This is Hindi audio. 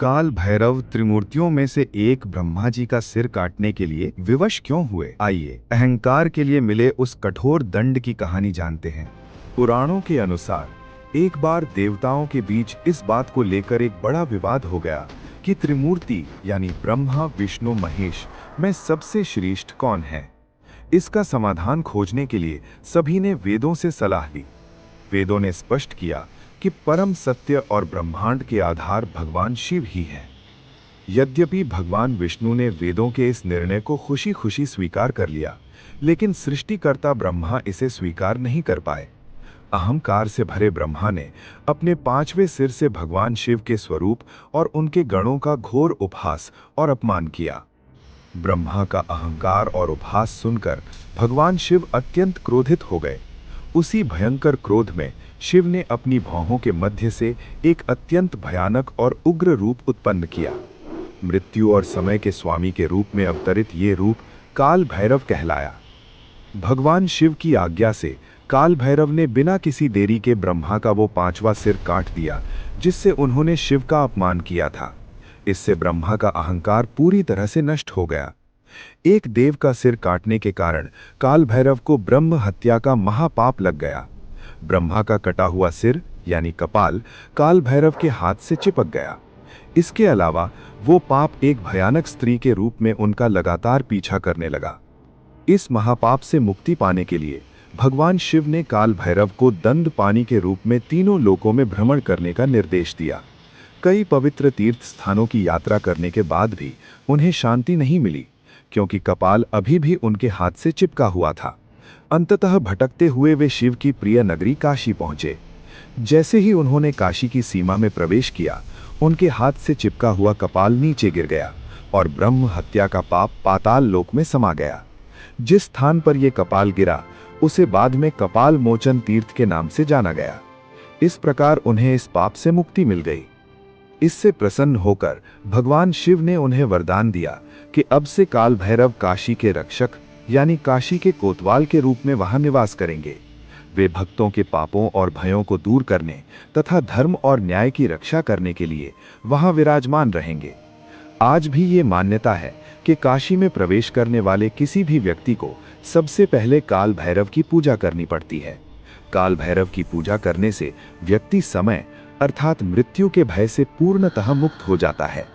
काल भैरव त्रिमूर्तियों में से एक ब्रह्मा जी का सिर काटने के लिए विवश क्यों हुए? आइए अहंकार के लिए मिले उस कठोर दंड की कहानी जानते हैं। पुराणों के अनुसार एक बार देवताओं के बीच इस बात को लेकर एक बड़ा विवाद हो गया कि त्रिमूर्ति यानी ब्रह्मा विष्णु महेश में सबसे श्रेष्ठ कौन है। इसका समाधान खोजने के लिए सभी ने वेदों से सलाह ली। वेदों ने स्पष्ट किया कि परम सत्य और ब्रह्मांड के आधार भगवान शिव ही हैं। यद्यपि भगवान विष्णु ने वेदों के इस निर्णय को खुशी खुशी स्वीकार कर लिया, लेकिन सृष्टिकर्ता ब्रह्मा इसे स्वीकार नहीं कर पाए। अहंकार से भरे ब्रह्मा ने अपने पांचवें सिर से भगवान शिव के स्वरूप और उनके गणों का घोर उपहास और अपमान किया। ब्रह्मा का अहंकार और उपहास सुनकर भगवान शिव अत्यंत क्रोधित हो गए। उसी भयंकर क्रोध में शिव ने अपनी भौहों के मध्य से एक अत्यंत भयानक और उग्र रूप उत्पन्न किया। मृत्यु और समय के स्वामी के रूप में अवतरित ये रूप काल भैरव कहलाया। भगवान शिव की आज्ञा से काल भैरव ने बिना किसी देरी के ब्रह्मा का वो पांचवा सिर काट दिया, जिससे उन्होंने शिव का अपमान किया था। इससे ब्रह्मा का अहंकार पूरी तरह से नष्ट हो गया। एक देव का सिर काटने के कारण काल भैरव को ब्रह्म हत्या का महापाप लग गया। ब्रह्मा का कटा हुआ सिर यानी कपाल काल भैरव के हाथ से चिपक गया। इसके अलावा वो पाप एक भयानक स्त्री के रूप में उनका लगातार पीछा करने लगा। इस महापाप से मुक्ति पाने के लिए भगवान शिव ने काल भैरव को दंड पानी के रूप में तीनों लोकों में भ्रमण करने का निर्देश दिया। कई पवित्र तीर्थ स्थानों की यात्रा करने के बाद भी उन्हें शांति नहीं मिली, क्योंकि कपाल अभी भी उनके हाथ से चिपका हुआ था। अंततः भटकते हुए वे शिव की प्रिय नगरी काशी पहुंचे। जैसे ही उन्होंने काशी की सीमा में प्रवेश किया, उनके हाथ से चिपका हुआ कपाल नीचे गिर गया और ब्रह्म हत्या का पाप पाताल लोक में समा गया। जिस स्थान पर यह कपाल गिरा, उसे बाद में कपाल मोचन तीर्थ के नाम से जाना गया। इस प्रकार उन्हें इस पाप से मुक्ति मिल गई। इससे प्रसन्न होकर भगवान शिव ने उन्हें वरदान दिया कि अब से काल भैरव काशी के रक्षक यानी काशी के कोतवाल के रूप में वहां निवास करेंगे। वे भक्तों के पापों और भयों को दूर करने तथा धर्म और न्याय की रक्षा करने के लिए वहां विराजमान रहेंगे। आज भी ये मान्यता है कि काशी में प्रवेश करने वाले किसी भी व्यक्ति को सबसे पहले काल भैरव की पूजा करनी पड़ती है। काल भैरव की पूजा करने से व्यक्ति समय अर्थात मृत्यु के भय से पूर्णतः मुक्त हो जाता है।